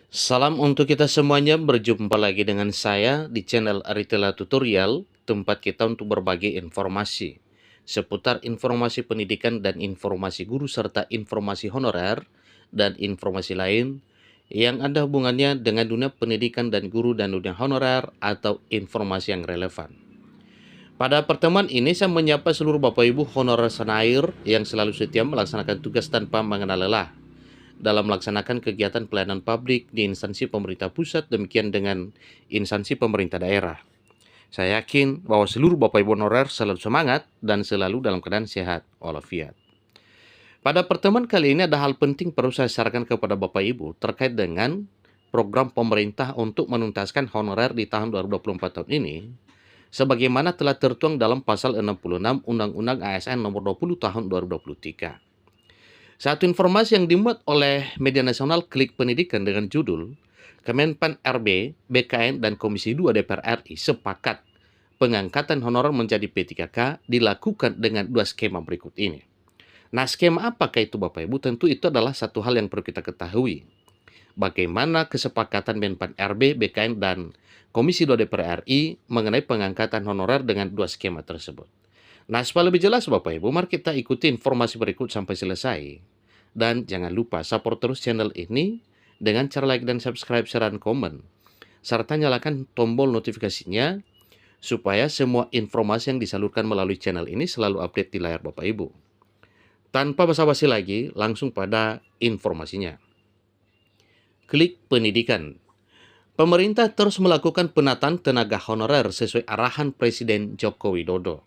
Salam untuk kita semuanya, berjumpa lagi dengan saya di channel Aritela Tutorial, tempat kita untuk berbagi informasi seputar informasi pendidikan dan informasi guru serta informasi honorer dan informasi lain yang ada hubungannya dengan dunia pendidikan dan guru dan dunia honorer atau informasi yang relevan. Pada pertemuan ini saya menyapa seluruh Bapak Ibu honorer Senair yang selalu setia melaksanakan tugas tanpa mengenal lelah dalam melaksanakan kegiatan pelayanan publik di instansi pemerintah pusat, demikian dengan instansi pemerintah daerah. Saya yakin bahwa seluruh Bapak Ibu honorer selalu semangat dan selalu dalam keadaan sehat walafiat. Pada pertemuan kali ini ada hal penting perlu saya sarankan kepada Bapak Ibu terkait dengan program pemerintah untuk menuntaskan honorer di tahun 2024 tahun ini, sebagaimana telah tertuang dalam pasal 66 Undang-Undang ASN nomor 20 tahun 2023. Satu informasi yang dimuat oleh media nasional Klik Pendidikan dengan judul Kemenpan RB, BKN, dan Komisi 2 DPR RI sepakat pengangkatan honorer menjadi P3K dilakukan dengan dua skema berikut ini. Nah, skema apakah itu Bapak Ibu? Tentu itu adalah satu hal yang perlu kita ketahui. Bagaimana kesepakatan Menpan RB, BKN, dan Komisi 2 DPR RI mengenai pengangkatan honorer dengan dua skema tersebut. Nah, supaya lebih jelas Bapak Ibu, mari kita ikuti informasi berikut sampai selesai. Dan jangan lupa support terus channel ini dengan cara like dan subscribe, share, dan komen. Serta nyalakan tombol notifikasinya supaya semua informasi yang disalurkan melalui channel ini selalu update di layar Bapak Ibu. Tanpa basa-basi lagi, langsung pada informasinya. Klik Pendidikan. Pemerintah terus melakukan penataan tenaga honorer sesuai arahan Presiden Joko Widodo.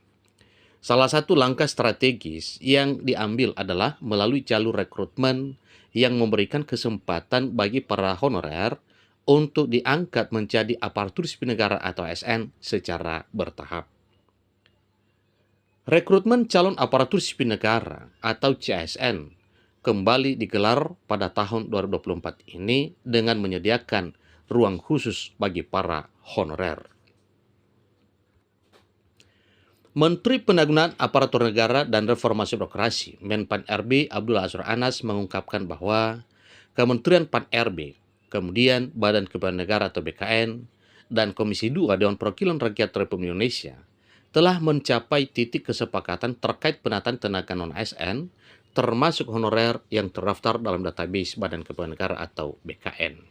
Salah satu langkah strategis yang diambil adalah melalui jalur rekrutmen yang memberikan kesempatan bagi para honorer untuk diangkat menjadi aparatur sipil negara atau ASN secara bertahap. Rekrutmen calon aparatur sipil negara atau CASN kembali digelar pada tahun 2024 ini dengan menyediakan ruang khusus bagi para honorer. Menteri Pendayagunaan Aparatur Negara dan Reformasi Birokrasi, Menpan RB Abdullah Azwar Anas mengungkapkan bahwa Kementerian Pan RB, kemudian Badan Kepegawaian Negara atau BKN, dan Komisi 2 Dewan Perwakilan Rakyat Republik Indonesia telah mencapai titik kesepakatan terkait penataan tenaga non-ASN, termasuk honorer yang terdaftar dalam database Badan Kepegawaian Negara atau BKN.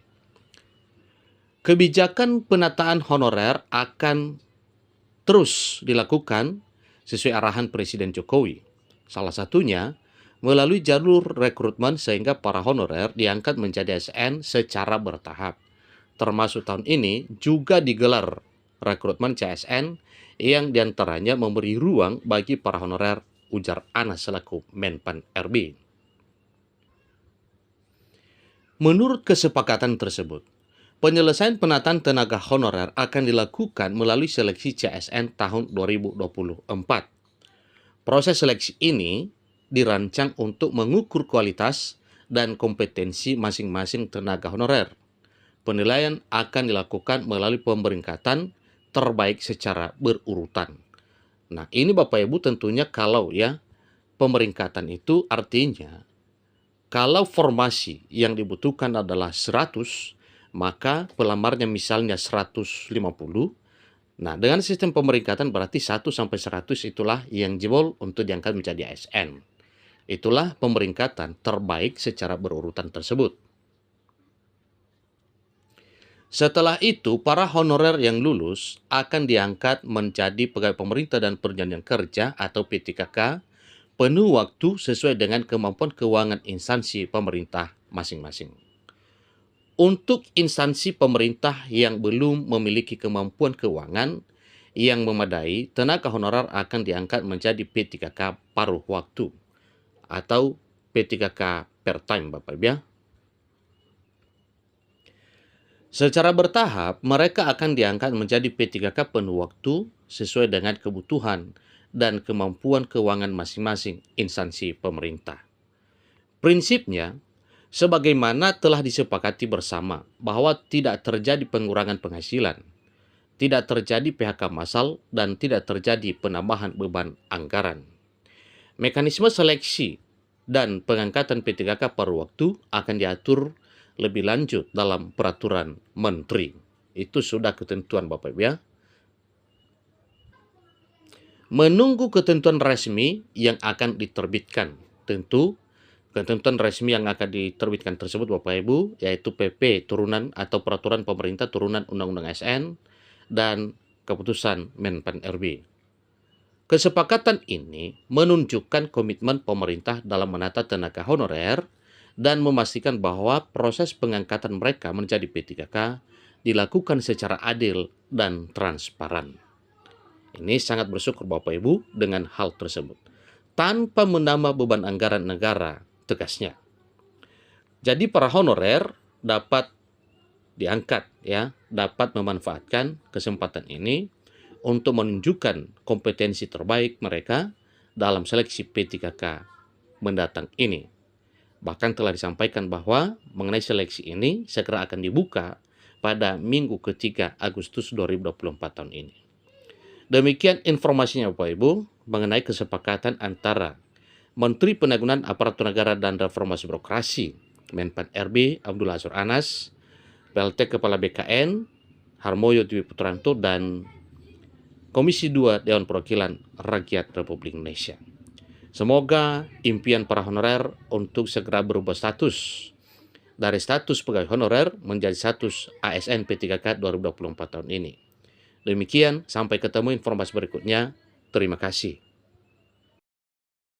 Kebijakan penataan honorer akan terus dilakukan sesuai arahan Presiden Jokowi. Salah satunya melalui jalur rekrutmen sehingga para honorer diangkat menjadi ASN secara bertahap. Termasuk tahun ini juga digelar rekrutmen CSN yang diantaranya memberi ruang bagi para honorer, ujar Anas selaku Menpan RB. Menurut kesepakatan tersebut, penyelesaian penataan tenaga honorer akan dilakukan melalui seleksi CSN tahun 2024. Proses seleksi ini dirancang untuk mengukur kualitas dan kompetensi masing-masing tenaga honorer. Penilaian akan dilakukan melalui pemeringkatan terbaik secara berurutan. Nah, ini Bapak Ibu tentunya kalau pemeringkatan itu artinya kalau formasi yang dibutuhkan adalah 100, maka pelamarnya misalnya 150. Nah, dengan sistem pemeringkatan berarti 1 sampai 100 itulah yang jebol untuk diangkat menjadi ASN. Itulah pemeringkatan terbaik secara berurutan tersebut. Setelah itu, para honorer yang lulus akan diangkat menjadi pegawai pemerintah dan perjanjian kerja atau P3K penuh waktu sesuai dengan kemampuan keuangan instansi pemerintah masing-masing. Untuk instansi pemerintah yang belum memiliki kemampuan keuangan yang memadai, tenaga honorer akan diangkat menjadi P3K paruh waktu atau P3K per time Bapak Ibu ya. Secara bertahap, mereka akan diangkat menjadi P3K penuh waktu sesuai dengan kebutuhan dan kemampuan keuangan masing-masing instansi pemerintah. Prinsipnya, sebagaimana telah disepakati bersama bahwa tidak terjadi pengurangan penghasilan, tidak terjadi PHK massal, dan tidak terjadi penambahan beban anggaran. Mekanisme seleksi dan pengangkatan P3K paruh waktu akan diatur lebih lanjut dalam peraturan menteri. Itu sudah ketentuan Bapak Ibu ya. Menunggu ketentuan resmi yang akan diterbitkan. Tentu ketentuan resmi yang akan diterbitkan tersebut Bapak Ibu yaitu PP turunan atau peraturan pemerintah turunan Undang-Undang ASN dan keputusan Menpan RB. Kesepakatan ini menunjukkan komitmen pemerintah dalam menata tenaga honorer dan memastikan bahwa proses pengangkatan mereka menjadi P3K dilakukan secara adil dan transparan. Ini sangat bersyukur Bapak Ibu dengan hal tersebut, tanpa menambah beban anggaran negara, tegasnya. Jadi para honorer dapat diangkat ya, dapat memanfaatkan kesempatan ini untuk menunjukkan kompetensi terbaik mereka dalam seleksi P3K mendatang ini. Bahkan telah disampaikan bahwa mengenai seleksi ini segera akan dibuka pada minggu ketiga Agustus 2024 tahun ini. Demikian informasinya Bapak Ibu mengenai kesepakatan antara Menteri Penanggulangan Aparatur Negara dan Reformasi Birokrasi Menpan RB Abdullah Azwar Anas, PLT Kepala BKN Harmoyo Dwi Putranto, dan Komisi 2 Dewan Perwakilan Rakyat Republik Indonesia. Semoga impian para honorer untuk segera berubah status dari status pegawai honorer menjadi status ASN P3K 2024 tahun ini. Demikian, sampai ketemu informasi berikutnya. Terima kasih.